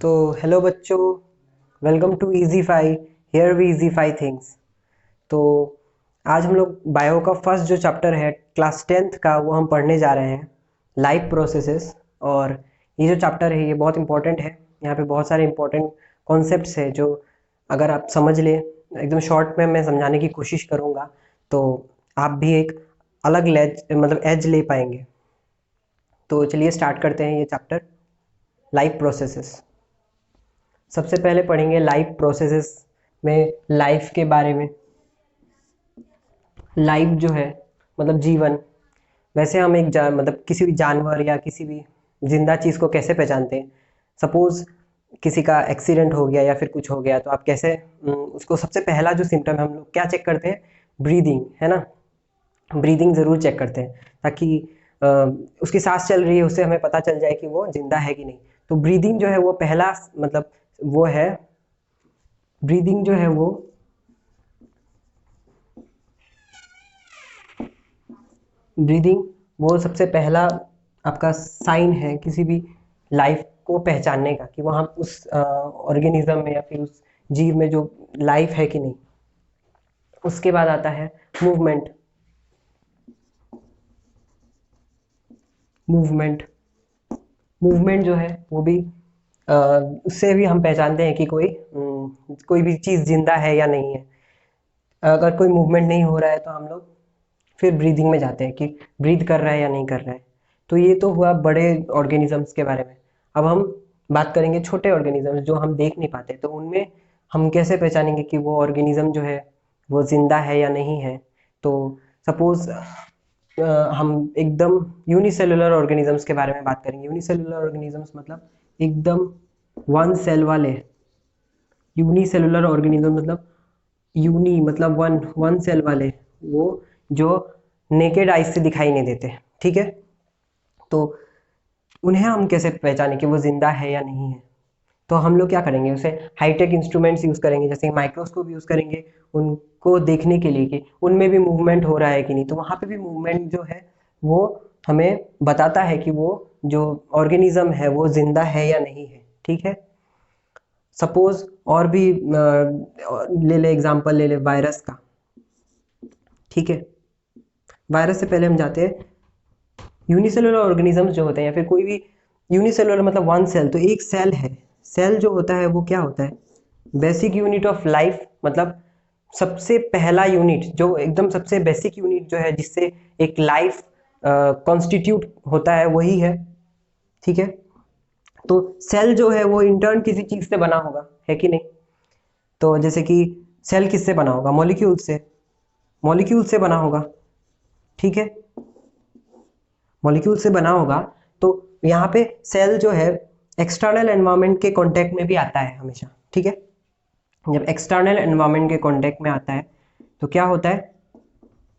तो हेलो बच्चों, welcome to Easify. Here we easify things. तो आज हम लोग बायो का फर्स्ट जो चैप्टर है क्लास टेंथ का वो हम पढ़ने जा रहे हैं, लाइफ प्रोसेसेस। और ये जो चैप्टर है ये बहुत इंपॉर्टेंट है। यहाँ पे बहुत सारे इंपॉर्टेंट कॉन्सेप्ट्स है जो अगर आप समझ ले एकदम शॉर्ट में मैं समझाने की कोशिश करूँगा तो आप भी एक अलग लेज मतलब एज ले पाएंगे। तो चलिए स्टार्ट करते हैं ये चैप्टर, लाइफ प्रोसेसेस। सबसे पहले पढ़ेंगे लाइफ प्रोसेसेस में लाइफ के बारे में। लाइफ जो है मतलब जीवन। वैसे हम एक मतलब किसी भी जानवर या किसी भी जिंदा चीज़ को कैसे पहचानते हैं। सपोज किसी का एक्सीडेंट हो गया या फिर कुछ हो गया तो आप कैसे उसको सबसे पहला जो सिम्टम है हम लोग क्या चेक करते हैं, ब्रीदिंग, है ना। ब्रीदिंग ज़रूर चेक करते हैं ताकि अ, उसकी सांस चल रही है उससे हमें पता चल जाए कि वो जिंदा है कि नहीं। तो ब्रीदिंग जो है वो पहला मतलब वो है, ब्रीदिंग जो है वो ब्रीदिंग वो सबसे पहला आपका साइन है किसी भी लाइफ को पहचानने का कि वहाँ उस ऑर्गेनिज्म में या फिर उस जीव में जो लाइफ है कि नहीं। उसके बाद आता है मूवमेंट। मूवमेंट मूवमेंट जो है वो भी अ, उससे भी हम पहचानते हैं कि कोई भी चीज़ जिंदा है या नहीं है। अगर कोई मूवमेंट नहीं हो रहा है तो हम लोग फिर ब्रीदिंग में जाते हैं कि ब्रीथ कर रहा है या नहीं कर रहा है। तो ये तो हुआ बड़े ऑर्गेनिजम्स के बारे में। अब हम बात करेंगे छोटे ऑर्गेनिजम्स जो हम देख नहीं पाते, तो उनमें हम कैसे पहचानेंगे कि वो ऑर्गेनिज्म जो है वो जिंदा है या नहीं है। तो सपोज हम एकदम यूनिसेलुलर ऑर्गेनिजम्स के बारे में बात करेंगे। यूनिसेलुलर ऑर्गेनिजम्स मतलब एकदम वन सेल वाले। यूनिसेलुलर ऑर्गेनिज्म मतलब यूनी मतलब वन वन सेल वाले, वो जो नेकेड आइज से दिखाई नहीं देते, ठीक है। तो उन्हें हम कैसे पहचाने कि वो जिंदा है या नहीं है। तो हम लोग क्या करेंगे, उसे हाईटेक इंस्ट्रूमेंट्स यूज करेंगे, जैसे माइक्रोस्कोप यूज करेंगे उनको देखने के लिए कि उनमें भी मूवमेंट हो रहा है कि नहीं। तो वहां पे भी मूवमेंट जो है वो हमें बताता है कि वो जो ऑर्गेनिज्म है वो जिंदा है या नहीं है, ठीक है। सपोज और भी ले ले एग्जांपल ले ले वायरस का, ठीक है। वायरस से पहले हम जाते हैं यूनिसेलुलर ऑर्गेनिजम्स जो होते हैं या फिर कोई भी यूनिसेलुलर मतलब वन सेल। तो एक सेल है, सेल जो होता है वो क्या होता है, बेसिक यूनिट ऑफ लाइफ। मतलब सबसे पहला यूनिट जो एकदम सबसे बेसिक यूनिट जो है जिससे एक लाइफ कॉन्स्टिट्यूट होता है वही है, ठीक है। तो सेल जो है वो इंटर्न किसी चीज से बना होगा, है कि नहीं। तो जैसे कि सेल किससे बना होगा, मॉलिक्यूल से, मॉलिक्यूल से बना होगा, ठीक है। मॉलिक्यूल से बना होगा। तो यहाँ पे सेल जो है एक्सटर्नल एनवायरनमेंट के कांटेक्ट में भी आता है हमेशा, ठीक है। जब एक्सटर्नल एनवायरनमेंट के कांटेक्ट में आता है तो क्या होता है,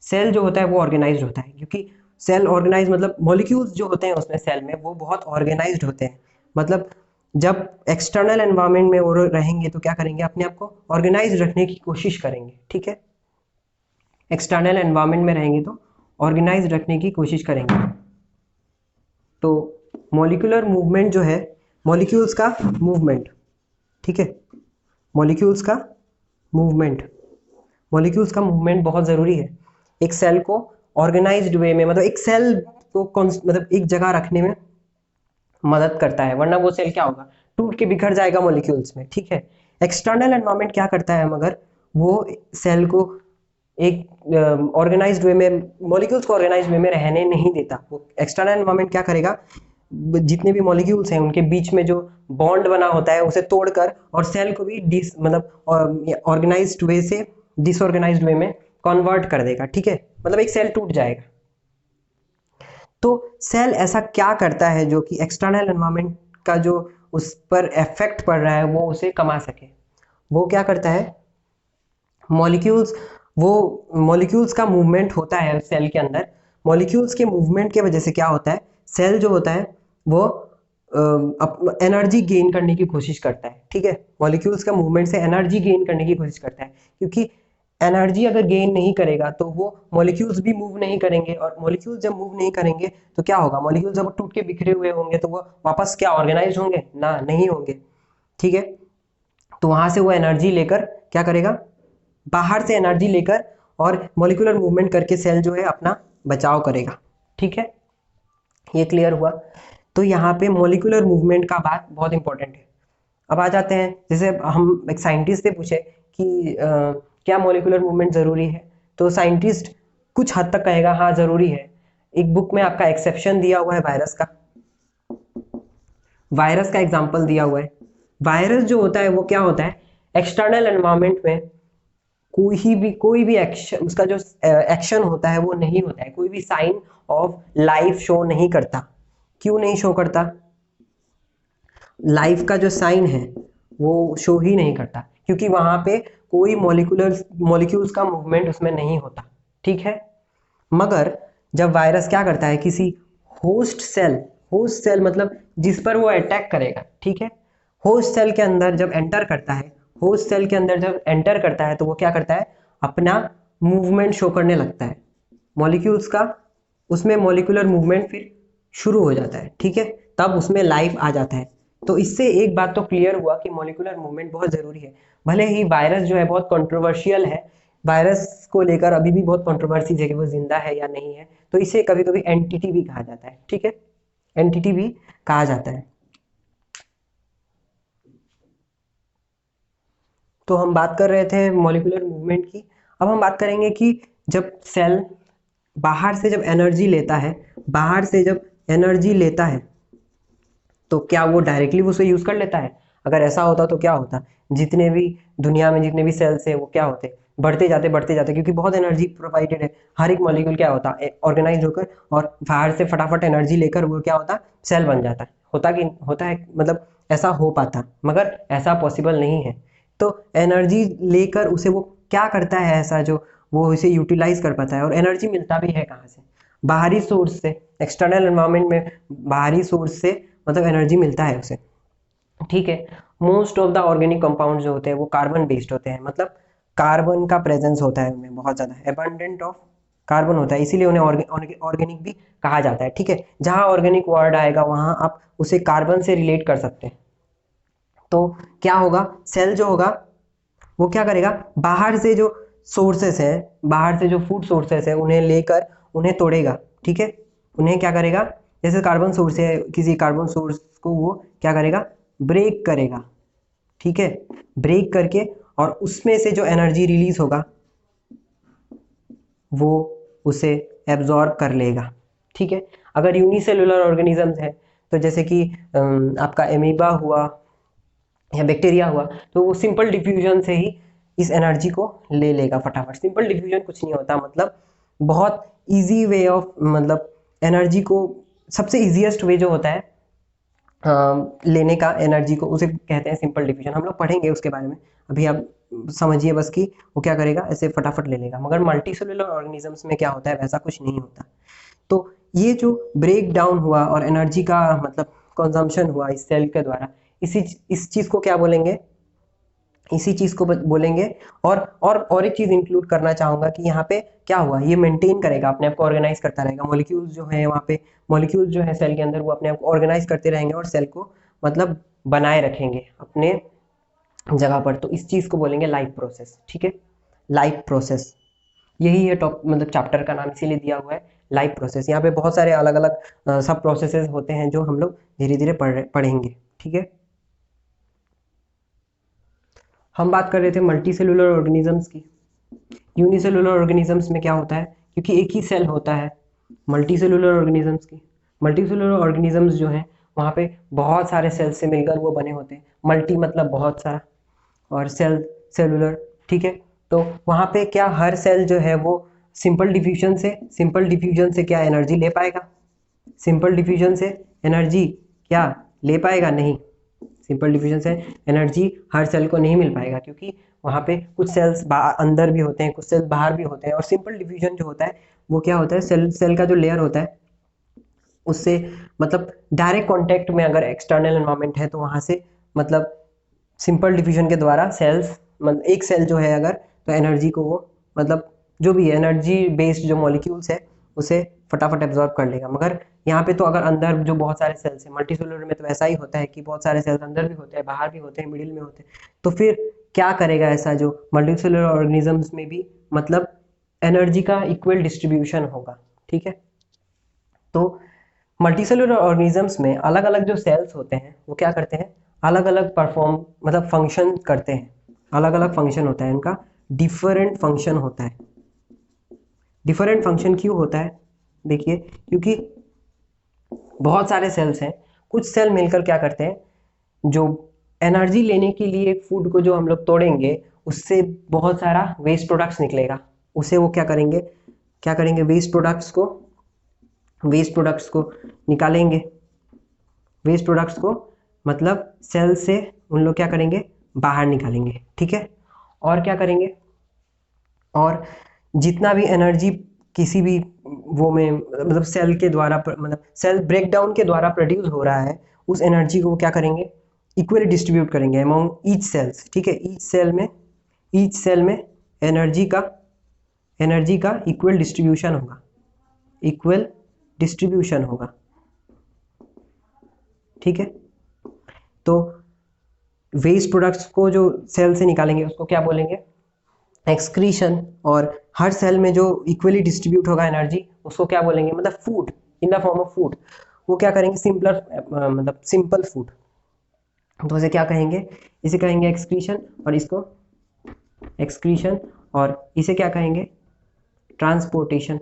सेल जो होता है वो ऑर्गेनाइज्ड होता है। क्योंकि सेल ऑर्गेनाइज मतलब मॉलिक्यूल्स जो होते हैं उसमें सेल में वो बहुत ऑर्गेनाइज्ड होते हैं। मतलब जब एक्सटर्नल एनवायरनमेंट में वो रहेंगे तो क्या करेंगे, अपने आप को ऑर्गेनाइज रखने की कोशिश करेंगे, ठीक है। एक्सटर्नल एनवायरनमेंट में रहेंगे तो ऑर्गेनाइज रखने की कोशिश करेंगे। तो मॉलिक्यूलर मूवमेंट जो है, मॉलिक्यूल्स का मूवमेंट, ठीक है। मॉलिक्यूल्स का मूवमेंट, मॉलिक्यूल्स का मूवमेंट बहुत ज़रूरी है एक सेल को ऑर्गेनाइज्ड वे में, मतलब एक सेल को मतलब एक जगह रखने में मदद करता है, वरना वो सेल क्या होगा, टूट के बिखर जाएगा मॉलिक्यूल्स में, ठीक है। एक्सटर्नल एनवायरनमेंट क्या करता है, मगर वो सेल को एक ऑर्गेनाइज्ड वे में, मॉलिक्यूल्स को ऑर्गेनाइज्ड वे में रहने नहीं देता। वो एक्सटर्नल एनवायरनमेंट क्या करेगा, जितने भी मॉलिक्यूल्स हैं उनके बीच में जो बॉन्ड बना होता है उसे तोड़कर और सेल को भी डिस मतलब ऑर्गेनाइज्ड वे से डिसऑर्गेनाइज्ड वे में कन्वर्ट कर देगा, ठीक है। मतलब एक सेल टूट जाएगा। तो सेल ऐसा क्या करता है जो कि एक्सटर्नल एनवायरनमेंट का जो उस पर इफेक्ट पड़ रहा है वो उसे कमा सके। वो क्या करता है, मॉलिक्यूल्स, वो मॉलिक्यूल्स का मूवमेंट होता है सेल के अंदर। मॉलिक्यूल्स के मूवमेंट की वजह से क्या होता है, सेल जो होता है वो एनर्जी गेन करने की कोशिश करता है, ठीक है। मॉलिक्यूल्स का मूवमेंट से एनर्जी गेन करने की कोशिश करता है, क्योंकि एनर्जी अगर गेन नहीं करेगा तो वो मॉलिक्यूल्स भी मूव नहीं करेंगे, और मॉलिक्यूल्स जब मूव नहीं करेंगे तो क्या होगा, मॉलिक्यूल्स जब टूट के बिखरे हुए होंगे तो वो वापस क्या ऑर्गेनाइज होंगे ना, नहीं होंगे। ठीक है। तो वहां से वो एनर्जी लेकर क्या करेगा, बाहर से एनर्जी लेकर और मॉलिक्यूलर मूवमेंट करके सेल जो है अपना बचाव करेगा। ठीक है, ये क्लियर हुआ। तो यहाँ पे मॉलिक्यूलर मूवमेंट का बात बहुत इंपॉर्टेंट है। अब आ जाते हैं, जैसे हम एक साइंटिस्ट से पूछे कि क्या मॉलिक्यूलर मूवमेंट जरूरी है, तो साइंटिस्ट कुछ हद तक कहेगा हाँ जरूरी है। एक बुक में आपका एक्सेप्शन दिया हुआ है वायरस का, वायरस का एग्जांपल दिया हुआ है। वायरस जो होता है वो क्या होता है, एक्सटर्नल एनवायरनमेंट में कोई भी एक्शन, उसका जो एक्शन होता है वो नहीं होता है, कोई भी साइन ऑफ लाइफ शो नहीं करता। क्यों नहीं शो करता, लाइफ का जो साइन है वो शो ही नहीं करता, क्योंकि वहां पे कोई मॉलिक्यूल्स का मूवमेंट उसमें नहीं होता। ठीक है, मगर जब वायरस क्या करता है, किसी होस्ट सेल मतलब जिस पर वो अटैक करेगा, ठीक है, होस्ट सेल के अंदर जब एंटर करता है, होस्ट सेल के अंदर जब एंटर करता है तो वो क्या करता है, अपना मूवमेंट शो करने लगता है मॉलिक्यूल्स का, उसमें मॉलिक्यूलर मूवमेंट फिर शुरू हो जाता है। ठीक है, तब उसमें लाइफ आ जाता है। तो इससे एक बात तो क्लियर हुआ कि मॉलिक्यूलर मूवमेंट बहुत जरूरी है। भले ही वायरस जो है बहुत कंट्रोवर्शियल है, वायरस को लेकर अभी भी बहुत कंट्रोवर्सी है कि वो जिंदा है या नहीं है, तो इसे कभी कभी एंटिटी भी कहा जाता है। ठीक है, एंटिटी भी कहा जाता है। तो हम बात कर रहे थे मॉलिक्यूलर मूवमेंट की। अब हम बात करेंगे कि जब सेल बाहर से जब एनर्जी लेता है, बाहर से जब एनर्जी लेता है तो क्या वो डायरेक्टली उसे यूज कर लेता है। अगर ऐसा होता तो क्या होता, जितने भी दुनिया में जितने भी सेल्स है वो क्या होते, बढ़ते जाते, क्योंकि बहुत एनर्जी प्रोवाइडेड है। हर एक मॉलिक्यूल क्या होता है, ऑर्गेनाइज होकर और बाहर से फटाफट एनर्जी लेकर वो क्या होता, सेल बन जाता है। होता कि होता है, मतलब ऐसा हो पाता, मगर ऐसा पॉसिबल नहीं है। तो एनर्जी लेकर उसे वो क्या करता है ऐसा जो वो इसे यूटिलाइज कर पाता है, और एनर्जी मिलता भी है कहाँ से, बाहरी सोर्स से, एक्सटर्नल एनवायरनमेंट में बाहरी सोर्स से मतलब एनर्जी मिलता है उसे। ठीक है, most of the organic compound जो होते हैं वो कार्बन बेस्ड होते हैं, मतलब कार्बन का प्रेजेंस होता है उनमें बहुत ज्यादा, एबंडेंट ऑफ कार्बन होता है, इसीलिए उन्हें ऑर्गेनिक भी कहा जाता है। ठीक है, जहां ऑर्गेनिक वर्ड आएगा वहां आप उसे कार्बन से रिलेट कर सकते हैं। तो क्या होगा, सेल जो होगा वो क्या करेगा, बाहर से जो सोर्सेस है, बाहर से जो फूड सोर्सेस है उन्हें लेकर उन्हें तोड़ेगा। ठीक है, उन्हें क्या करेगा, जैसे कार्बन सोर्स है, किसी कार्बन सोर्स को वो क्या करेगा, ब्रेक करेगा। ठीक है, ब्रेक करके और उसमें से जो एनर्जी रिलीज होगा वो उसे एब्जॉर्ब कर लेगा। ठीक है, अगर यूनिसेलुलर ऑर्गेनिजम्स है तो जैसे कि आपका एमीबा हुआ या बैक्टीरिया हुआ, तो वो सिंपल डिफ्यूजन से ही इस एनर्जी को ले लेगा फटाफट। सिंपल डिफ्यूजन कुछ नहीं होता, मतलब बहुत इजी वे ऑफ, मतलब एनर्जी को सबसे इजीएस्ट वे जो होता है लेने का एनर्जी को, उसे कहते हैं सिंपल डिफ्यूजन। हम लोग पढ़ेंगे उसके बारे में, अभी आप समझिए बस कि वो क्या करेगा, ऐसे फटाफट ले लेगा। मगर मल्टीसेलुलर ऑर्गेनिजम्स में क्या होता है, वैसा कुछ नहीं होता। तो ये जो ब्रेक डाउन हुआ और एनर्जी का मतलब कंजम्पशन हुआ इस सेल के द्वारा, इस चीज को क्या बोलेंगे, इसी चीज को बोलेंगे। और एक चीज इंक्लूड करना चाहूंगा कि यहाँ पे क्या हुआ, ये मेंटेन करेगा अपने आप को, ऑर्गेनाइज करता रहेगा। मॉलिक्यूल्स जो है वहाँ पे, मॉलिक्यूल्स जो है सेल के अंदर वो अपने आप को ऑर्गेनाइज करते रहेंगे और सेल को मतलब बनाए रखेंगे अपने जगह पर। तो इस चीज को बोलेंगे लाइफ प्रोसेस। ठीक है, लाइफ प्रोसेस, यही है टॉप मतलब चैप्टर का नाम इसीलिए दिया हुआ है लाइफ प्रोसेस। यहाँ पे बहुत सारे अलग अलग सब प्रोसेसेस होते हैं जो हम लोग धीरे धीरे पढ़ेंगे। ठीक है, हम बात कर रहे थे मल्टी सेलुलर ऑर्गेनिजम्स की। यूनिसेलुलर ऑर्गेनिजम्स में क्या होता है, क्योंकि एक ही सेल होता है मल्टी सेलुलर ऑर्गेनिजम्स की, मल्टी सेलुलर ऑर्गेनिजम्स जो है वहाँ पे बहुत सारे सेल से मिलकर वो बने होते हैं। मल्टी मतलब बहुत सारा, और सेल सेलुलर। ठीक है, तो वहाँ पे क्या हर सेल जो है वो सिंपल डिफ्यूजन से क्या एनर्जी ले पाएगा, सिंपल डिफ्यूजन से एनर्जी क्या ले पाएगा, नहीं। सिंपल डिफ्यूजन से एनर्जी हर सेल को नहीं मिल पाएगा, क्योंकि वहाँ पे कुछ सेल्स अंदर भी होते हैं, कुछ सेल्स बाहर भी होते हैं। और सिंपल डिफ्यूजन जो होता है वो क्या होता है, सेल का जो लेयर होता है उससे मतलब डायरेक्ट कांटेक्ट में अगर एक्सटर्नल एनवायरनमेंट है तो वहाँ से मतलब सिंपल डिफ्यूजन के द्वारा सेल्स, मतलब एक सेल जो है अगर, तो एनर्जी को वो मतलब जो भी एनर्जी बेस्ड जो मॉलिक्यूल्स है उसे फटाफट एब्जॉर्ब कर लेगा। मगर यहाँ पे तो अगर अंदर जो बहुत सारे सेल्स हैं, मल्टीसेलुलर में तो ऐसा ही होता है कि बहुत सारे सेल्स अंदर भी होते हैं, बाहर भी होते हैं, मिडिल में होते हैं। तो फिर क्या करेगा ऐसा जो मल्टीसेलुलर ऑर्गेनिजम्स में भी, मतलब एनर्जी का इक्वल डिस्ट्रीब्यूशन होगा। ठीक है, तो मल्टीसेलुलर ऑर्गेनिजम्स में अलग अलग जो सेल्स होते हैं वो क्या करते हैं, अलग अलग परफॉर्म मतलब फंक्शन करते हैं, अलग अलग फंक्शन होता है इनका, डिफरेंट फंक्शन होता है। डिफरेंट फंक्शन क्यों होता है, देखिए क्योंकि बहुत सारे सेल्स हैं, कुछ सेल मिलकर क्या करते हैं, जो एनर्जी लेने के लिए फूड को जो हम लोग तोड़ेंगे उससे बहुत सारा वेस्ट प्रोडक्ट्स निकलेगा, उसे वो क्या करेंगे वेस्ट प्रोडक्ट्स को निकालेंगे। वेस्ट प्रोडक्ट्स को मतलब सेल से उन लोग क्या करेंगे, बाहर निकालेंगे। ठीक है, और क्या करेंगे, और जितना भी एनर्जी किसी भी वो में मतलब सेल के द्वारा मतलब सेल ब्रेकडाउन के द्वारा प्रोड्यूस हो रहा है, उस एनर्जी को वो क्या करेंगे, इक्वली डिस्ट्रीब्यूट करेंगे अमॉन्ग ईच सेल्स। ठीक है, ईच सेल में एनर्जी का इक्वल डिस्ट्रीब्यूशन होगा, इक्वल डिस्ट्रीब्यूशन होगा। ठीक है, तो वेस्ट प्रोडक्ट्स को जो सेल से निकालेंगे उसको क्या बोलेंगे, एक्सक्रीशन। और हर सेल में जो इक्वली डिस्ट्रीब्यूट होगा एनर्जी उसको क्या बोलेंगे, मतलब food, in the form of food. वो क्या करेंगे, मतलब सिंपल फूड। तो उसे क्या कहेंगे, इसे कहेंगे एक्सक्रीशन, और इसको एक्सक्रीशन, और इसे क्या कहेंगे, ट्रांसपोर्टेशन।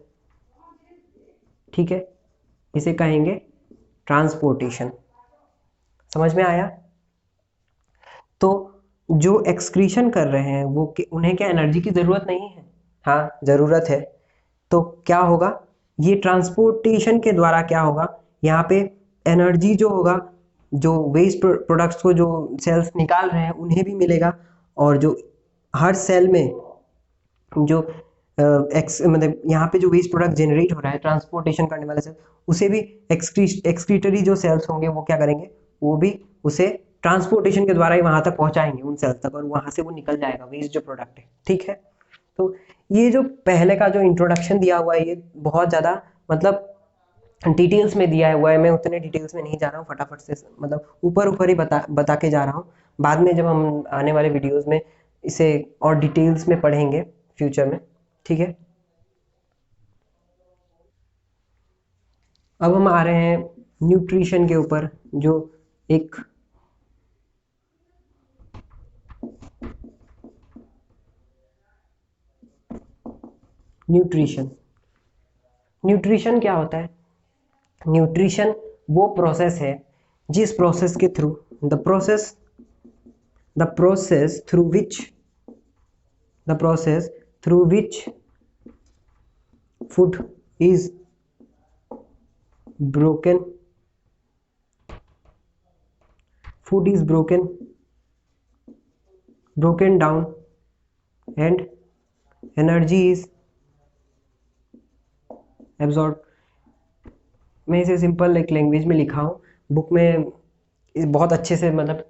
ठीक है, इसे कहेंगे ट्रांसपोर्टेशन। समझ में आया। तो जो एक्सक्रीशन कर रहे हैं वो उन्हें क्या एनर्जी की ज़रूरत नहीं है, हाँ ज़रूरत है। तो क्या होगा, ये ट्रांसपोर्टेशन के द्वारा क्या होगा, यहाँ पे एनर्जी जो होगा, जो वेस्ट प्रोडक्ट्स को जो सेल्स निकाल रहे हैं उन्हें भी मिलेगा, और जो हर सेल में जो मतलब यहाँ पे जो वेस्ट प्रोडक्ट जनरेट हो रहा है ट्रांसपोर्टेशन करने वाले सेल, उसे भी एक्सक्रीटरी जो सेल्स होंगे वो क्या करेंगे, वो भी उसे ट्रांसपोर्टेशन के द्वारा ही वहां तक पहुंचाएंगे उन सेल्स तक, और वहां से वो निकल जाएगा वेस्ट जो प्रोडक्ट है। ठीक है, तो ये जो पहले का जो इंट्रोडक्शन दिया हुआ है ये बहुत ज़्यादा मतलब डिटेल्स में दिया हुआ है, मैं उतने डिटेल्स में नहीं जा रहा हूँ, फटाफट से मतलब ऊपर ऊपर ही बता के जा रहा हूँ। बाद में जब हम आने वाले वीडियोस में इसे और डिटेल्स में पढ़ेंगे फ्यूचर में। ठीक है, अब हम आ रहे हैं न्यूट्रिशन के ऊपर, जो एक न्यूट्रिशन न्यूट्रिशन क्या होता है, न्यूट्रिशन वो प्रोसेस है जिस प्रोसेस के through the process through which food is broken food is broken down and energy is absorbed। मैं इसे सिंपल एक लैंग्वेज में लिखा हूँ, बुक में बहुत अच्छे से मतलब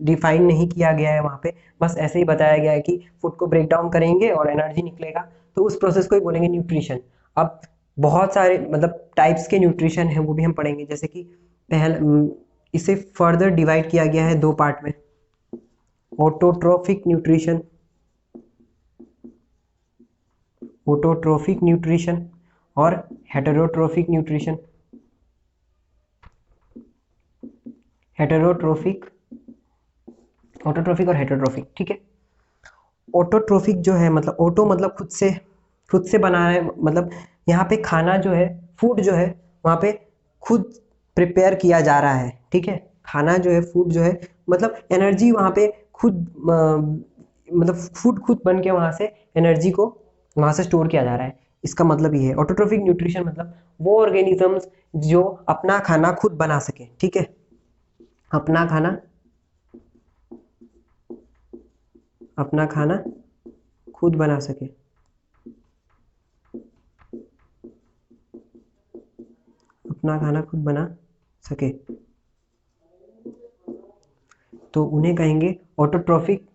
डिफाइन नहीं किया गया है वहाँ पे, बस ऐसे ही बताया गया है कि फूड को ब्रेक डाउन करेंगे और एनर्जी निकलेगा, तो उस प्रोसेस को ही बोलेंगे न्यूट्रिशन। अब बहुत सारे मतलब टाइप्स के न्यूट्रिशन हैं वो भी हम पढ़ेंगे, जैसे कि इसे फर्दर डिवाइड किया गया है दो पार्ट में, ऑटोट्रोफिक न्यूट्रिशन और हेटेरोट्रोफिक न्यूट्रिशन। ऑटोट्रोफिक और हेटेरोट्रोफिक। ठीक है, ऑटोट्रोफिक जो है मतलब ऑटो मतलब खुद से बना है, मतलब यहाँ पे खाना जो है, फूड जो है वहाँ पे खुद प्रिपेयर किया जा रहा है। ठीक है, खाना जो है, फूड जो है, मतलब एनर्जी वहाँ पे खुद मतलब फूड खुद बन के वहाँ से एनर्जी को वहाँ से स्टोर किया जा रहा है, इसका मतलब ये है। ऑटोट्रोफिक न्यूट्रिशन मतलब वो ऑर्गेनिजम्स जो अपना खाना खुद बना सके। ठीक है, अपना खाना खुद बना सके, अपना खाना खुद बना सके, तो उन्हें कहेंगे ऑटोट्रोफिक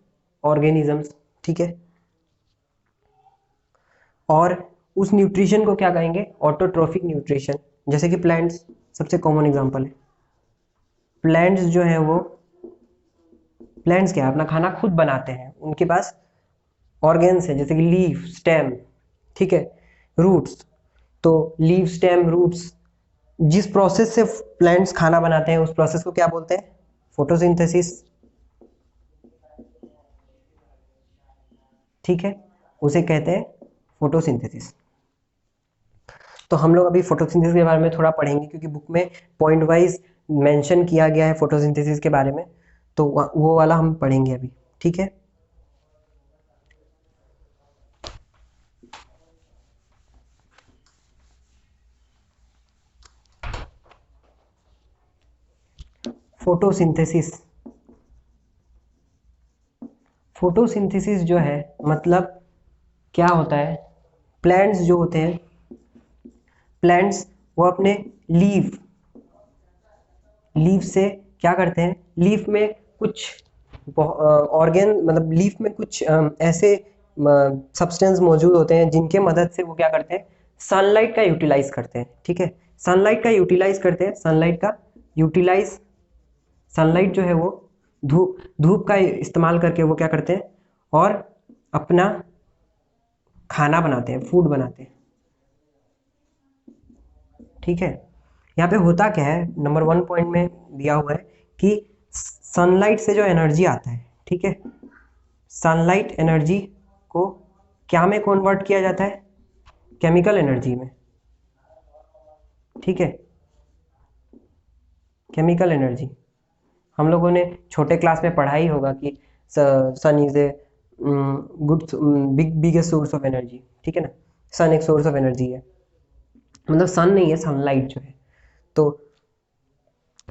ऑर्गेनिजम्स। ठीक है, और उस न्यूट्रिशन को क्या कहेंगे, ऑटोट्रोफिक न्यूट्रिशन। जैसे कि प्लांट्स सबसे कॉमन एग्जांपल है। प्लांट्स जो है वो, प्लांट्स क्या है, अपना खाना खुद बनाते हैं, उनके पास ऑर्गेन्स है, जैसे कि लीफ, स्टेम, ठीक है, रूट्स। तो लीफ, स्टेम, रूट्स, जिस प्रोसेस से प्लांट्स खाना बनाते हैं उस प्रोसेस को क्या बोलते हैं, फोटोसिंथेसिस, ठीक है, उसे कहते हैं फोटोसिंथेसिस। तो हम लोग अभी फोटोसिंथेसिस के बारे में थोड़ा पढ़ेंगे, क्योंकि बुक में पॉइंट वाइज मेंशन किया गया है फोटोसिंथेसिस के बारे में, तो वो वाला हम पढ़ेंगे अभी, ठीक है। फोटोसिंथेसिस, फोटोसिंथेसिस जो है मतलब क्या होता है, प्लांट्स जो होते हैं, प्लांट्स वो अपने लीफ, लीफ से क्या करते हैं, लीफ में कुछ ऑर्गेन, मतलब लीफ में कुछ ऐसे सब्सटेंस मौजूद होते हैं जिनके मदद से वो क्या करते हैं, सनलाइट का यूटिलाइज करते हैं, ठीक है, सनलाइट का यूटिलाइज करते हैं, सनलाइट का यूटिलाइज, सनलाइट जो है वो धूप, धूप का इस्तेमाल करके वो क्या करते हैं और अपना खाना बनाते हैं, फूड बनाते हैं, ठीक है। यहाँ पे होता क्या है, नंबर 1 पॉइंट में दिया हुआ है कि सनलाइट से जो एनर्जी आता है, ठीक है, सनलाइट एनर्जी को क्या में कन्वर्ट किया जाता है, केमिकल एनर्जी में, ठीक है, केमिकल एनर्जी। हम लोगों ने छोटे क्लास में पढ़ा ही होगा कि sun is a good biggest source of energy, ठीक है ना, सन एक सोर्स ऑफ एनर्जी है, मतलब सन नहीं है, सनलाइट जो है। तो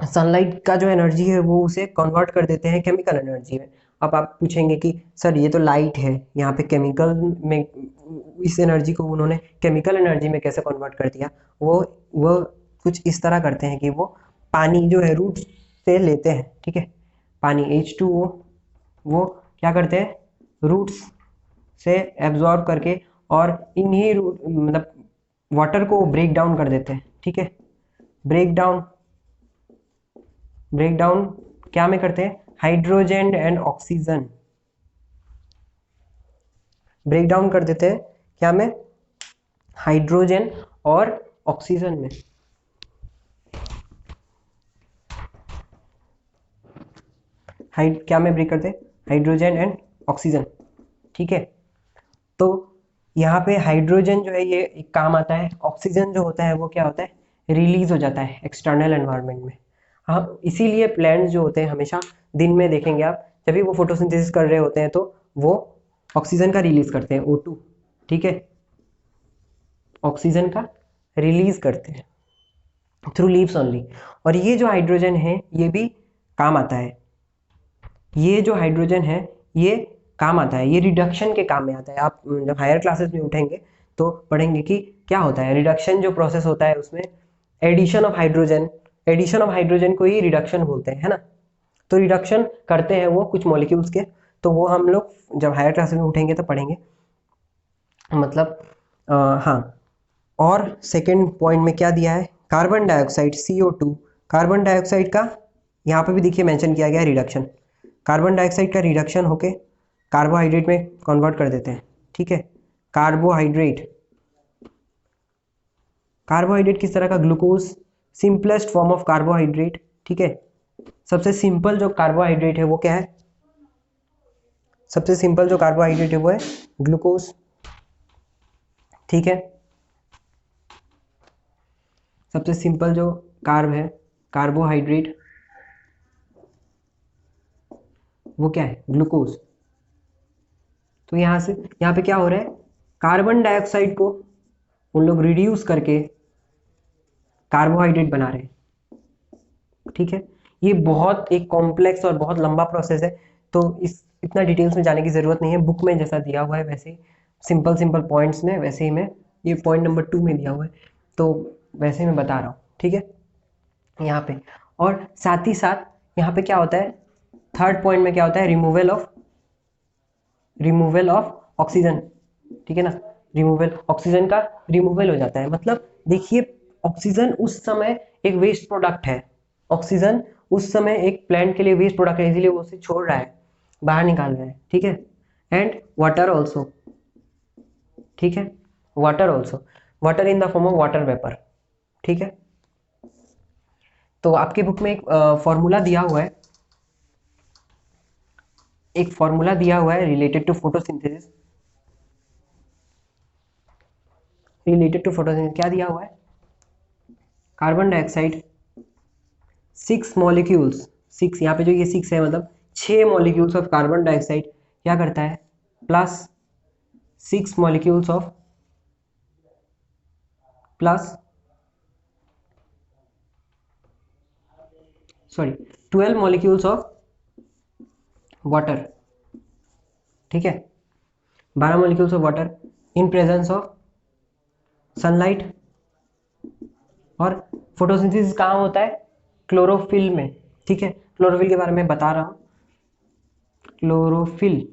सनलाइट का जो एनर्जी है वो उसे कन्वर्ट कर देते हैं केमिकल एनर्जी में। अब आप पूछेंगे कि सर ये तो लाइट है, यहाँ पे केमिकल में इस एनर्जी को उन्होंने केमिकल एनर्जी में कैसे कन्वर्ट कर दिया। वो कुछ इस तरह करते हैं कि वो पानी जो है रूट से लेते हैं, ठीक है, पानी H2O वो क्या करते हैं, रूट्स से एब्जॉर्ब करके और इन्हीं रूट मतलब वाटर को ब्रेक डाउन कर देते हैं, ठीक है, ब्रेक डाउन, ब्रेक डाउन क्या में करते हैं, hydrogen and oxygen, break down कर देते हैं क्या में, हाइड्रोजन और ऑक्सीजन में, क्या में ब्रेक करते हैं, हाइड्रोजन एंड ऑक्सीजन, ठीक है। तो यहाँ पे हाइड्रोजन जो है ये एक काम आता है, ऑक्सीजन जो होता है वो क्या होता है, रिलीज हो जाता है एक्सटर्नल एनवायरनमेंट में। हाँ, इसीलिए प्लांट्स जो होते हैं हमेशा दिन में देखेंगे आप, जब भी वो फोटोसिंथेसिस कर रहे होते हैं तो वो ऑक्सीजन का रिलीज करते हैं, O2, ठीक है, ऑक्सीजन का रिलीज करते हैं थ्रू लीव्स ओनली। और ये जो हाइड्रोजन है ये भी काम आता है, ये जो हाइड्रोजन है ये काम आता है, ये रिडक्शन के काम में आता है। आप जब हायर क्लासेस में उठेंगे तो पढ़ेंगे कि क्या होता है रिडक्शन, जो प्रोसेस होता है उसमें addition of hydrogen, addition of hydrogen को ही रिडक्शन बोलते हैं, है ना। तो रिडक्शन करते हैं वो कुछ मॉलिक्यूल्स के, तो वो हम लोग जब हायर क्लासेस में उठेंगे तो पढ़ेंगे, मतलब हाँ। और सेकेंड पॉइंट में क्या दिया है, carbon dioxide CO2, carbon dioxide का यहाँ पे भी देखिए मेंशन किया गया है रिडक्शन, कार्बन डाइऑक्साइड का रिडक्शन होके कार्बोहाइड्रेट में कन्वर्ट कर देते हैं, ठीक है, कार्बोहाइड्रेट, कार्बोहाइड्रेट किस तरह का, glucose, simplest form of carbohydrate, ठीक है, सबसे सिंपल जो कार्बोहाइड्रेट है वो क्या है, सबसे सिंपल जो कार्बोहाइड्रेट है वो है ग्लूकोज, ठीक है, सबसे सिंपल जो कार्ब है, कार्बोहाइड्रेट, वो क्या है, ग्लूकोज। तो यहाँ से यहाँ पे क्या हो रहा है, कार्बन डाइऑक्साइड को उन लोग रिड्यूस करके कार्बोहाइड्रेट बना रहे हैं, ठीक है। ये बहुत एक कॉम्प्लेक्स और बहुत लंबा प्रोसेस है, तो इस इतना डिटेल्स में जाने की जरूरत नहीं है, बुक में जैसा दिया हुआ है वैसे ही सिंपल सिंपल पॉइंट्स में, वैसे ही मैं ये पॉइंट नंबर 2 में दिया हुआ है तो वैसे ही मैं बता रहा हूँ, ठीक है, यहाँ पे। और साथ ही साथ यहाँ पे क्या होता है, थर्ड पॉइंट में क्या होता है, रिमूवल ऑफ ऑक्सीजन, ठीक है ना, रिमूवल, ऑक्सीजन का रिमूवल हो जाता है। मतलब देखिए ऑक्सीजन उस समय एक वेस्ट प्रोडक्ट है, ऑक्सीजन उस समय एक प्लांट के लिए वेस्ट प्रोडक्ट है, इसीलिए वो उसे छोड़ रहा है, बाहर निकाल रहा है, ठीक है। एंड वाटर ऑल्सो, ठीक है, water also, water in the form of water vapour, ठीक है। तो आपकी बुक में एक फॉर्मूला दिया हुआ है, एक फॉर्मूला दिया हुआ है related to photosynthesis, related to photosynthesis क्या दिया हुआ है, कार्बन डाइऑक्साइड 6 मॉलिक्यूल्स, 6 यहाँ पे जो ये 6 है मतलब 6 मॉलिक्यूल्स ऑफ कार्बन डाइऑक्साइड क्या करता है, plus 6 molecules of, plus sorry 12 molecules of water, ठीक है, 12 molecules of water in presence of sunlight. और फोटोसिंथेसिस कहाँ होता है, क्लोरोफिल में, ठीक है। क्लोरोफिल के बारे में बता रहा हूँ, क्लोरोफिल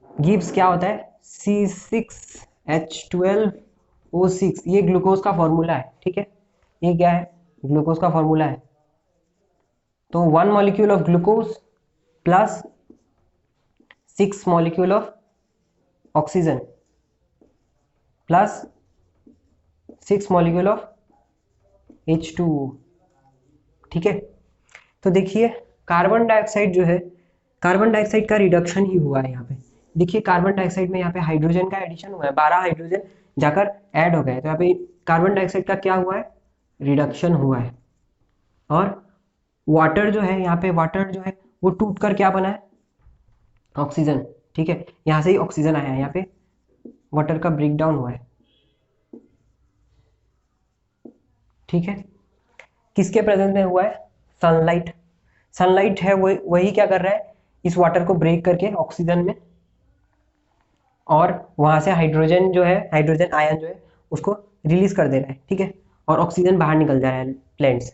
गिव्स क्या होता है, C6H12O6, ये ग्लूकोज का फॉर्मूला है, ठीक है, ये क्या है, ग्लूकोज का फॉर्मूला है। तो 1 molecule of glucose plus 6 molecule of oxygen plus 6 molecule of H2O, ठीक है। तो देखिए कार्बन डाइऑक्साइड जो है, कार्बन डाइऑक्साइड का रिडक्शन ही हुआ है यहाँ पे। देखिए कार्बन डाइऑक्साइड में यहाँ पे हाइड्रोजन का एडिशन हुआ है, 12 हाइड्रोजन जाकर ऐड हो गए, तो यहाँ पे कार्बन डाइऑक्साइड का क्या हुआ है, रिडक्शन हुआ है। और वाटर जो है, यहाँ पे वाटर जो है वो टूट कर क्या बना है, ऑक्सीजन, ठीक है, यहाँ से ही ऑक्सीजन आया है, यहाँ पे वाटर का ब्रेक डाउन हुआ है, ठीक है। किसके प्रेजेंस में हुआ है, सनलाइट, सनलाइट है वही क्या कर रहा है, इस वाटर को ब्रेक करके ऑक्सीजन में, और वहां से हाइड्रोजन जो है, हाइड्रोजन आयन जो है उसको रिलीज कर दे रहा है, ठीक है, और ऑक्सीजन बाहर निकल जा रहा है प्लांट से।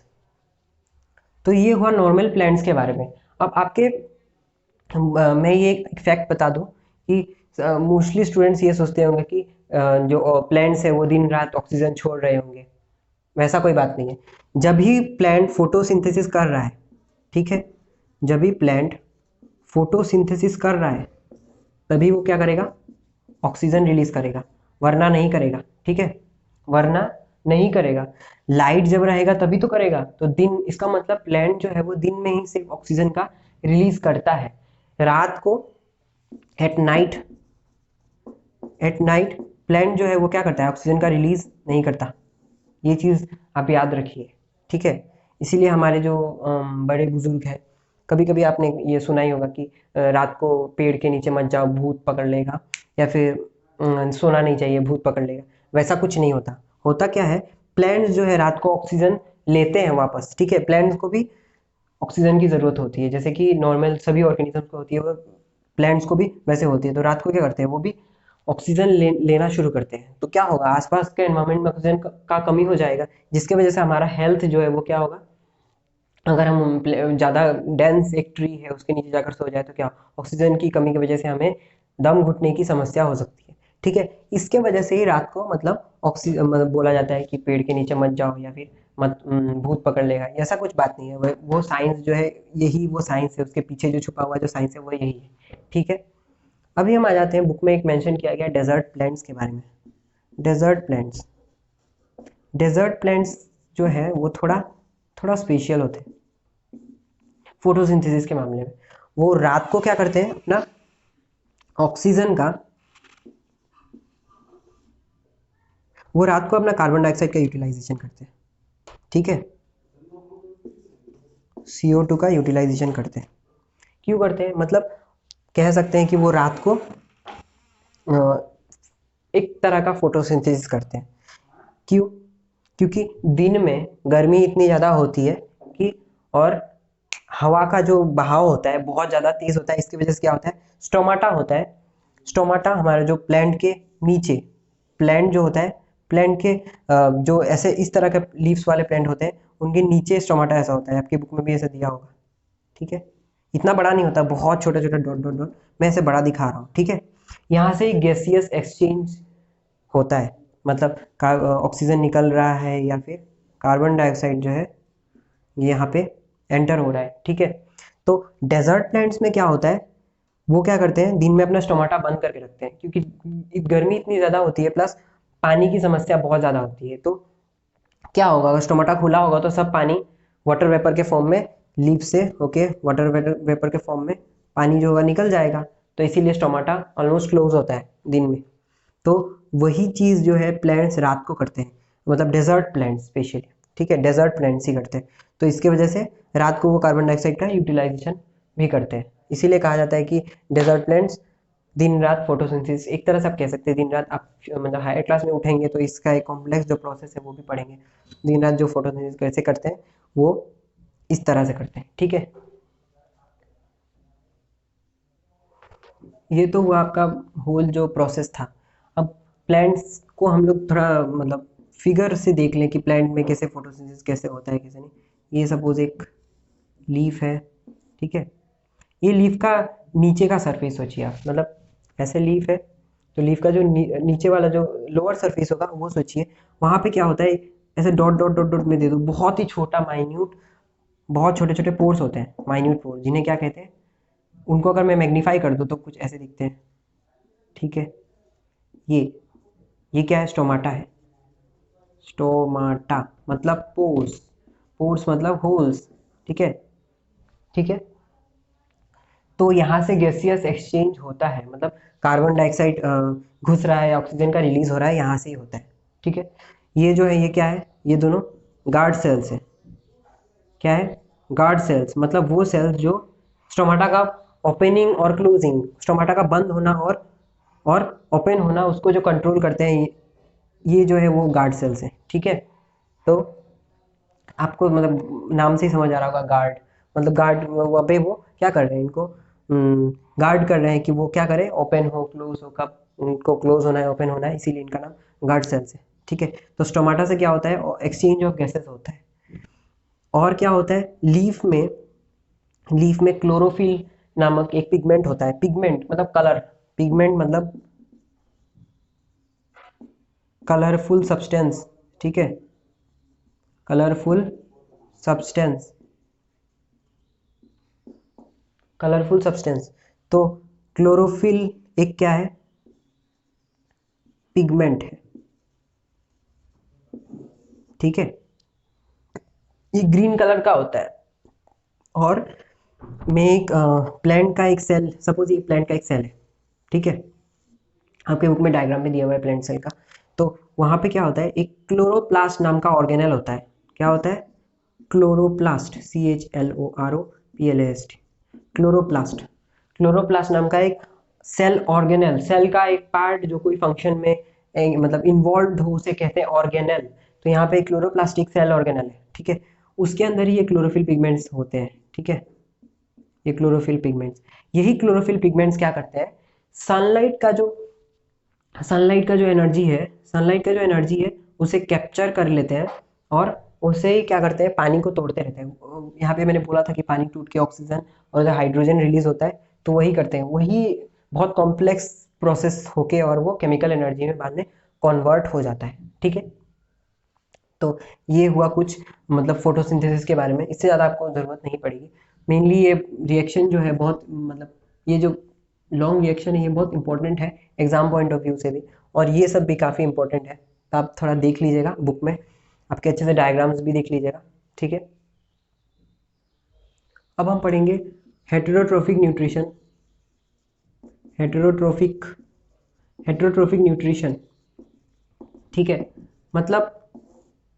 तो ये हुआ नॉर्मल प्लांट्स के बारे में। अब आपके मैं ये एक फैक्ट बता दूं कि मोस्टली स्टूडेंट्स ये सोचते होंगे कि जो प्लांट्स है वो दिन रात ऑक्सीजन छोड़ रहे होंगे, वैसा कोई बात नहीं है। जब भी प्लांट फोटोसिंथेसिस कर रहा है, ठीक है, जब भी प्लांट फोटोसिंथेसिस कर रहा है तभी वो क्या करेगा, ऑक्सीजन रिलीज करेगा, वरना नहीं करेगा, ठीक है, वरना नहीं करेगा। लाइट जब रहेगा तभी तो करेगा, तो दिन, इसका मतलब प्लांट जो है वो दिन में ही सिर्फ ऑक्सीजन का रिलीज करता है, रात को at night, at night plant जो है वो क्या करता है, ऑक्सीजन का रिलीज नहीं करता। ये चीज आप याद रखिए, ठीक है। इसीलिए हमारे जो बड़े बुजुर्ग हैं, कभी कभी आपने ये सुना ही होगा कि रात को पेड़ के नीचे मत जाओ भूत पकड़ लेगा, या फिर सोना नहीं चाहिए भूत पकड़ लेगा, वैसा कुछ नहीं होता। होता क्या है, प्लांट्स जो है रात को ऑक्सीजन लेते हैं वापस, ठीक है, प्लांट्स को भी ऑक्सीजन की जरूरत होती है, जैसे कि नॉर्मल सभी ऑर्गेनिजम्स को होती है, वो प्लांट्स को भी वैसे होती है। तो रात को क्या करते हैं, वो भी ऑक्सीजन लेना शुरू करते हैं। तो क्या होगा, आसपास के एनवायरमेंट में ऑक्सीजन का कमी हो जाएगा, जिसकी वजह से हमारा हेल्थ जो है वो क्या होगा, अगर हम ज़्यादा डेंस एक ट्री है उसके नीचे जाकर सो जाए तो क्या, ऑक्सीजन की कमी की वजह से हमें दम घुटने की समस्या हो सकती है, ठीक है। इसके वजह से ही रात को मतलब ऑक्सीजन, मतलब बोला जाता है कि पेड़ के नीचे मत जाओ या फिर मत भूत पकड़ लेगा, ऐसा कुछ बात नहीं है। वो साइंस जो है, यही वो साइंस है, उसके पीछे जो छुपा हुआ जो साइंस है वो यही है, ठीक है। अभी हम आ जाते हैं, बुक में एक मेंशन किया गया डेजर्ट प्लांट्स के बारे में। डेजर्ट प्लांट्स, डेजर्ट प्लांट्स जो है वो थोड़ा थोड़ा स्पेशल होते हैं फोटोसिंथेसिस के मामले में। वो रात को क्या करते हैं, अपना ऑक्सीजन का, वो रात को अपना कार्बन डाइऑक्साइड का यूटिलाइजेशन करते हैं, ठीक है, CO2 का यूटिलाइजेशन करते हैं। क्यों करते हैं, मतलब कह सकते हैं कि वो रात को एक तरह का फोटोसिंथेसिस करते हैं। क्यों, क्योंकि दिन में गर्मी इतनी ज़्यादा होती है कि, और हवा का जो बहाव होता है बहुत ज़्यादा तेज होता है, इसकी वजह से क्या होता है, स्टोमाटा होता है, स्टोमाटा हमारा जो प्लांट के नीचे, प्लांट जो होता है, प्लांट के जो ऐसे इस तरह के लीव्स वाले प्लांट होते हैं उनके नीचे स्टोमाटा ऐसा होता है, आपकी बुक में भी ऐसा दिया होगा, ठीक है। इतना बड़ा नहीं होता, बहुत छोटा छोटा डॉट डॉट डॉट, मैं ऐसे बड़ा दिखा रहा हूँ, ठीक है। यहाँ से गैसियस एक्सचेंज होता है, मतलब ऑक्सीजन निकल रहा है या फिर कार्बन डाइऑक्साइड जो है ये यहाँ पे एंटर हो रहा है, ठीक है। तो डेजर्ट प्लांट्स में क्या होता है, वो क्या करते हैं, दिन में अपना स्टोमाटा बंद करके रखते हैं, क्योंकि गर्मी इतनी ज़्यादा होती है, प्लस पानी की समस्या बहुत ज़्यादा होती है। तो क्या होगा, अगर स्टोमाटा खुला होगा तो सब पानी वाटर वेपर के फॉर्म में लीफ से होके वाटर वेपर के फॉर्म में पानी जो होगा निकल जाएगा, तो इसीलिए स्टोमाटा ऑलमोस्ट क्लोज होता है दिन में। तो वही चीज़ जो है प्लांट्स रात को करते हैं, मतलब डेजर्ट प्लांट्स स्पेशली, ठीक है, डेजर्ट प्लांट्स ही करते हैं। तो इसके वजह से रात को वो कार्बन डाइऑक्साइड का यूटिलाइजेशन भी करते हैं, इसीलिए कहा जाता है कि डेजर्ट प्लांट्स दिन रात फोटोसिंथेसिस, एक तरह से आप कह सकते हैं दिन रात। आप मतलब हायर क्लास में उठेंगे तो इसका एक कॉम्प्लेक्स जो प्रोसेस है वो भी पढ़ेंगे। दिन रात जो फोटोसिंथेसिस कैसे करते हैं वो इस तरह से करते हैं, ठीक है। ये तो हुआ आपका होल जो प्रोसेस था। अब प्लांट्स को हम लोग थोड़ा मतलब फिगर से देख लें कि प्लांट में कैसे फोटोसिंथेसिस कैसे होता है कैसे नहीं। ये सपोज एक लीफ है, ठीक है। ये लीफ का नीचे का सरफेस सोचिए आप, मतलब ऐसे लीफ है तो लीफ का जो नीचे वाला जो लोअर सरफेस होगा वो सोचिए, वहाँ पे क्या होता है, ऐसे डॉट डॉट डॉट डॉट में दे दो, बहुत ही छोटा माइन्यूट, बहुत छोटे छोटे पोर्स होते हैं, माइन्यूट पोर्स, जिन्हें क्या कहते हैं, उनको अगर मैं मैग्नीफाई कर दूँ तो कुछ ऐसे दिखते हैं, ठीक है। ये ये क्या है, स्टोमाटा है। स्टोमाटा मतलब पोर्स, पोर्स मतलब होल्स, ठीक है, ठीक है। तो यहाँ से गैसियस एक्सचेंज होता है, मतलब कार्बन डाइऑक्साइड घुस रहा है, ऑक्सीजन का रिलीज हो रहा है, यहाँ से ही होता है, ठीक है। ये जो है ये क्या है, ये दोनों गार्ड सेल्स है। क्या है, गार्ड सेल्स, मतलब वो सेल्स जो स्टोमाटा का ओपनिंग और क्लोजिंग, स्टोमाटा का बंद होना और ओपन होना, उसको जो कंट्रोल करते हैं ये जो है वो गार्ड सेल्स हैं, ठीक है। तो आपको मतलब नाम से ही समझ आ रहा होगा गार्ड, मतलब गार्ड वहाँ पे वो क्या कर रहे हैं, इनको गार्ड कर रहे हैं कि वो क्या करें, ओपन हो क्लोज हो, कब उनको क्लोज होना है ओपन होना है, इसीलिए इनका नाम गार्ड सेल्स है, ठीक है। तो स्टोमाटा से क्या होता है, एक्सचेंज ऑफ गैसेस होता है। और क्या होता है, लीफ में क्लोरोफिल नामक एक पिगमेंट होता है, पिगमेंट मतलब कलर, पिगमेंट मतलब कलरफुल सब्सटेंस, ठीक है, कलरफुल सब्सटेंस, कलरफुल सब्सटेंस। तो क्लोरोफिल एक क्या है, पिगमेंट है, ठीक है। ये ग्रीन कलर का होता है। और मैं एक प्लांट का एक सेल, सपोज ये प्लांट का एक सेल है, ठीक है, आपके बुक में डायग्राम में दिया हुआ है प्लांट सेल का। तो वहां पे क्या होता है, एक क्लोरोप्लास्ट नाम का ऑर्गेनेल होता है। क्या होता है, क्लोरोप्लास्ट, CHLOROPLAST, क्लोरोप्लास्ट। क्लोरोप्लास्ट नाम का एक सेल ऑर्गेनेल, सेल का एक पार्ट जो कोई फंक्शन में मतलब इन्वॉल्व हो उसे कहते हैं ऑर्गेनेल। तो यहाँ पे क्लोरोप्लास्टिक सेल ऑर्गेनेल है, ठीक है। उसके अंदर ही ये क्लोरोफिल पिगमेंट्स होते हैं, ठीक है। ये क्लोरोफिल पिगमेंट्स, यही क्लोरोफिल पिगमेंट्स क्या करते हैं, सनलाइट का जो सनलाइट का जो एनर्जी है, सनलाइट का जो एनर्जी है उसे कैप्चर कर लेते हैं और उसे ही क्या करते हैं, पानी को तोड़ते रहते हैं। यहाँ पे मैंने बोला था कि पानी टूट के ऑक्सीजन और हाइड्रोजन रिलीज होता है, तो वही करते हैं, वही बहुत कॉम्प्लेक्स प्रोसेस होके और वो केमिकल एनर्जी में बाद में कन्वर्ट हो जाता है, ठीक है। तो ये हुआ कुछ मतलब फोटोसिंथेसिस के बारे में, इससे ज़्यादा आपको ज़रूरत नहीं पड़ेगी। मेनली ये रिएक्शन जो है बहुत मतलब ये जो लॉन्ग रिएक्शन है ये बहुत इंपॉर्टेंट है एग्जाम पॉइंट ऑफ व्यू से भी, और ये सब भी काफ़ी इंपॉर्टेंट है। तो आप थोड़ा देख लीजिएगा बुक में, आपके अच्छे से डायग्राम्स भी देख लीजिएगा, ठीक है। अब हम पढ़ेंगे heterotrophic nutrition, heterotrophic heterotrophic nutrition, ठीक है। मतलब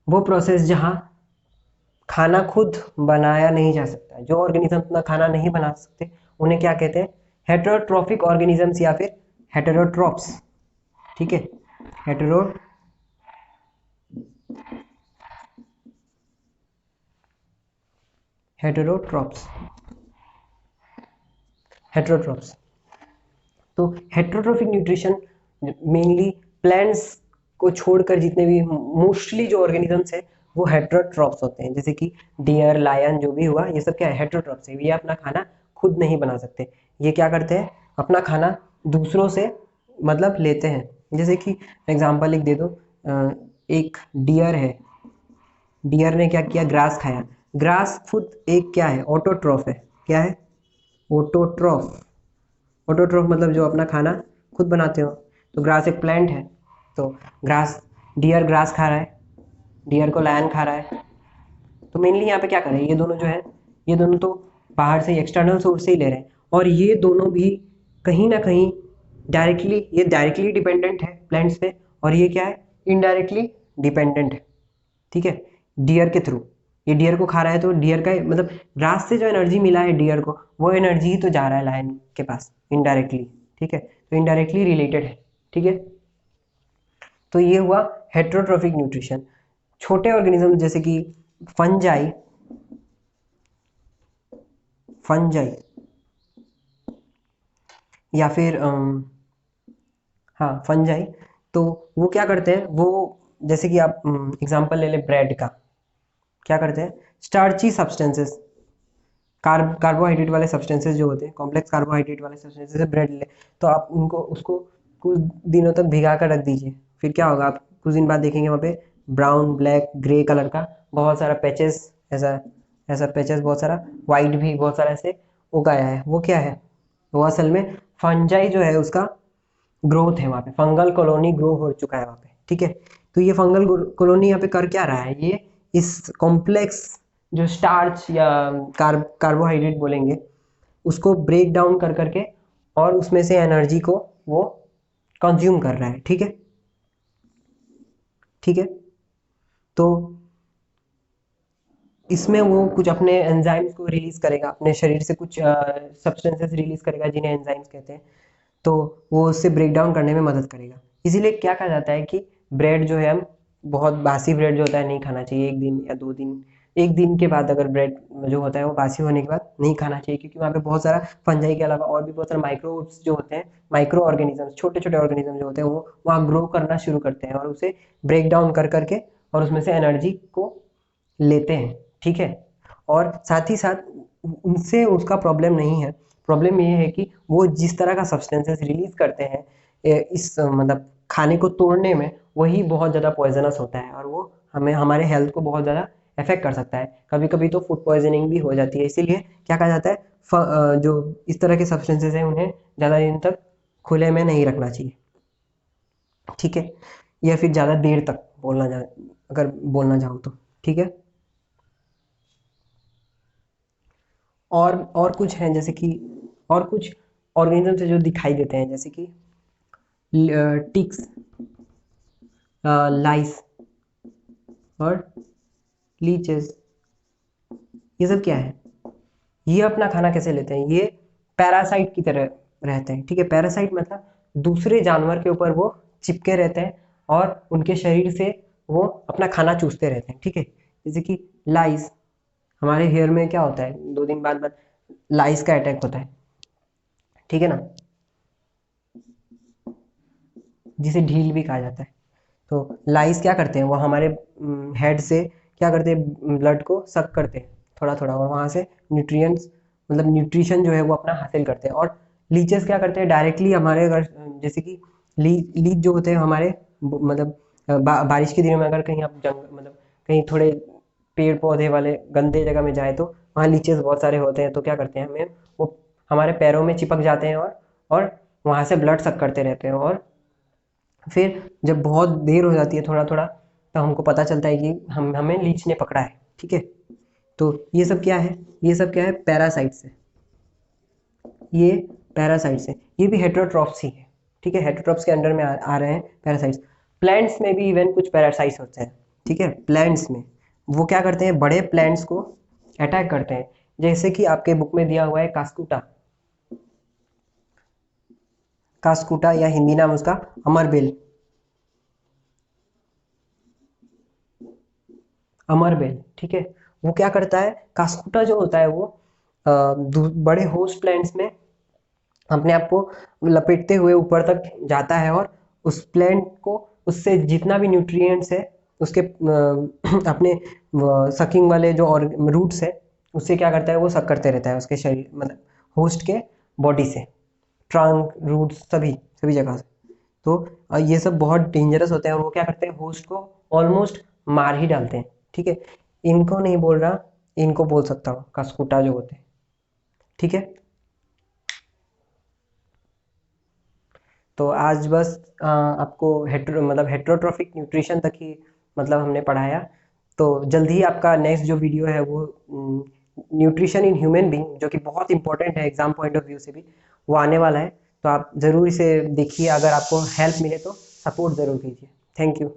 वो प्रोसेस जहाँ खाना खुद बनाया नहीं जा सकता, जो ऑर्गेनिज्म अपना खाना नहीं बना सकते उन्हें क्या कहते हैं, हेटेरोट्रोफिक ऑर्गेनिजम्स या फिर हेटेरोट्रोप्स, ठीक है। हेटेरो हेटेरोट्रोप्स, हेटेरोट्रोप्स। तो हेटेरोट्रोफिक न्यूट्रिशन मेनली प्लांट्स को छोड़कर जितने भी मोस्टली जो ऑर्गेनिजम्स है वो हेटेरोट्रोप्स होते हैं, जैसे कि डियर, लायन जो भी हुआ, ये सब क्या है, हेटेरोट्रोप्स है। ये अपना खाना खुद नहीं बना सकते, ये क्या करते हैं, अपना खाना दूसरों से मतलब लेते हैं। जैसे कि एग्जांपल एक दे दो, एक डियर है, डियर ने क्या किया, ग्रास खाया। ग्रास खुद एक क्या है, ऑटोट्रॉफ है। क्या है, ऑटोट्रॉफ। ऑटोट्रॉफ मतलब जो अपना खाना खुद बनाते हो। तो ग्रास एक प्लांट है, तो ग्रास, डियर ग्रास खा रहा है, डियर को लायन खा रहा है। तो मेनली यहाँ पे क्या करें, ये दोनों जो है, ये दोनों तो बाहर से एक्सटर्नल सोर्स से ही ले रहे हैं, और ये दोनों भी कहीं ना कहीं डायरेक्टली, ये डायरेक्टली डिपेंडेंट है प्लांट्स पे, और ये क्या है, इनडायरेक्टली डिपेंडेंट है। ठीक है, डियर के थ्रू, ये डियर को खा रहा है, तो डियर का मतलब ग्रास से जो एनर्जी मिला है डियर को, वो एनर्जी ही तो जा रहा है लायन के पास इनडायरेक्टली। ठीक है, तो इनडायरेक्टली रिलेटेड है। ठीक है, तो ये हुआ हेट्रोट्रोफिक न्यूट्रिशन। छोटे ऑर्गेनिज्म जैसे कि फंजाई, फंजाई या फिर हाँ फंजाई, तो वो क्या करते हैं, वो जैसे कि आप एग्जांपल ले ले ब्रेड का, क्या करते हैं, स्टार्ची सब्सटेंसेस, कार्बोहाइड्रेट वाले सब्सटेंसेस जो होते हैं, कॉम्प्लेक्स कार्बोहाइड्रेट वाले सब्सटेंसेस, जैसे ब्रेड ले, तो आप उनको, उसको कुछ दिनों तक भिगा कर रख दीजिए। फिर क्या होगा, आप कुछ दिन बाद देखेंगे वहाँ पे ब्राउन, ब्लैक, ग्रे कलर का बहुत सारा पैचेस, ऐसा ऐसा पैचेस बहुत सारा, वाइट भी बहुत सारा ऐसे उगाया है। वो क्या है, वो असल में फंजाई जो है उसका ग्रोथ है, वहाँ पे फंगल कॉलोनी ग्रो हो चुका है वहाँ पे। ठीक है, तो ये फंगल कॉलोनी यहाँ पे कर क्या रहा है, ये इस कॉम्प्लेक्स जो स्टार्च या कार्बोहाइड्रेट बोलेंगे, उसको ब्रेक डाउन कर करके और उसमें से एनर्जी को वो कंज्यूम कर रहा है। ठीक है, ठीक है, तो इसमें वो कुछ अपने एंजाइम्स को रिलीज करेगा, अपने शरीर से कुछ सब्सटेंसेस रिलीज करेगा जिन्हें एंजाइम्स कहते हैं, तो वो उससे ब्रेक डाउन करने में मदद करेगा। इसीलिए क्या कहा जाता है कि ब्रेड जो है, हम बहुत बासी ब्रेड जो होता है नहीं खाना चाहिए, एक दिन या 2 दिन, एक दिन के बाद अगर ब्रेड जो होता है वो बासी होने के बाद नहीं खाना चाहिए, क्योंकि वहाँ पे बहुत सारा फंजाई के अलावा और भी बहुत सारे माइक्रोब्स जो होते हैं, माइक्रो ऑर्गेनिजम्स, छोटे छोटे ऑर्गेनिज्म जो होते हैं, वो वहाँ ग्रो करना शुरू करते हैं और उसे ब्रेक डाउन कर करके और उसमें से एनर्जी को लेते हैं। ठीक है, और साथ ही साथ उनसे उसका प्रॉब्लम नहीं है, प्रॉब्लम ये है कि वो जिस तरह का सब्सटेंसेस रिलीज करते हैं इस मतलब खाने को तोड़ने में, वही बहुत ज़्यादा पॉइजनस होता है और वो हमें, हमारे हेल्थ को बहुत ज़्यादा इफेक्ट कर सकता है। कभी कभी तो फूड पॉइजनिंग भी हो जाती है। इसीलिए क्या कहा जाता है, जो इस तरह के सब्सटेंसेस हैं उन्हें ज़्यादा दिन तक खुले में नहीं रखना चाहिए। ठीक है, या फिर ज़्यादा देर तक बोलना जा, अगर बोलना चाहूँ तो। ठीक है, और कुछ हैं जैसे कि, और कुछ ऑर्गेनिज्म से जो दिखाई देते हैं, जैसे कि टिक्स, लाइस और लीचेस, ये सब क्या है, ये अपना खाना कैसे लेते हैं, ये पैरासाइट की तरह रहते हैं। ठीक है, पैरासाइट मतलब दूसरे जानवर के ऊपर वो चिपके रहते हैं और उनके शरीर से वो अपना खाना चूसते रहते हैं। ठीक है, जैसे कि लाइस, हमारे हेयर में क्या होता है, 2 दिन बाद लाइस का अटैक होता है। ठीक है ना, जिसे ढील भी कहा जाता है। तो लाइस क्या करते हैं, वो हमारे हेड से क्या करते हैं, ब्लड को सक करते हैं थोड़ा थोड़ा, और वहाँ से न्यूट्रिएंट्स, मतलब न्यूट्रिशन जो है वो अपना हासिल करते हैं। और लीचेस क्या करते हैं, डायरेक्टली हमारे, अगर जैसे कि लीच जो होते हैं हमारे मतलब बारिश के दिनों में अगर कहीं आप जंग मतलब कहीं थोड़े पेड़ पौधे वाले गंदे जगह में जाए, तो वहाँ लीचेस बहुत सारे होते हैं, तो क्या करते हैं, हमें वो हमारे पैरों में चिपक जाते हैं और वहाँ से ब्लड सक करते रहते हैं। और फिर जब बहुत देर हो जाती है, थोड़ा थोड़ा, तो हमको पता चलता है कि हमें लीच ने पकड़ा है। ठीक है, तो ये सब क्या है, ये सब क्या है, पैरासाइट्स है, ये पैरासाइट्स है, ये भी हेटेरोट्रॉप्स ही है। ठीक है, हेटेरोट्रॉप्स के अंडर में आ रहे हैं पैरासाइट्स। प्लांट्स में भी इवन कुछ पैरासाइट्स होते हैं। ठीक है, प्लांट्स में वो क्या करते हैं, बड़े प्लांट्स को अटैक करते हैं, जैसे कि आपके बुक में दिया हुआ है कास्कुटा, कास्कुटा या हिंदी नाम उसका अमरबेल, अमरबेल। ठीक है, वो क्या करता है, कास्कुटा जो होता है वो बड़े होस्ट प्लांट्स में अपने आप को लपेटते हुए ऊपर तक जाता है, और उस प्लांट को, उससे जितना भी न्यूट्रिएंट्स है उसके अपने सकिंग वाले जो और रूट्स है, उससे क्या करता है, वो सक करते रहता है उसके शरीर, मतलब होस्ट के बॉडी से, ट्रंक, रूट्स, सभी सभी जगह से। तो ये सब बहुत डेंजरस होते हैं और वो क्या करते हैं, होस्ट को ऑलमोस्ट मार ही डालते हैं। ठीक है, इनको नहीं बोल रहा, इनको बोल सकता हूँ, कास्कुटा जो होते हैं। ठीक है, तो आज बस आपको मतलब हेट्रोट्रोफिक न्यूट्रिशन तक ही मतलब हमने पढ़ाया। तो जल्दी ही आपका नेक्स्ट जो वीडियो है वो न्यूट्रिशन इन ह्यूमन बीइंग, जो कि बहुत इंपॉर्टेंट है एग्जाम पॉइंट ऑफ व्यू से भी, वो आने वाला है। तो आप ज़रूर इसे देखिए, अगर आपको हेल्प मिले तो सपोर्ट ज़रूर कीजिए। Thank you.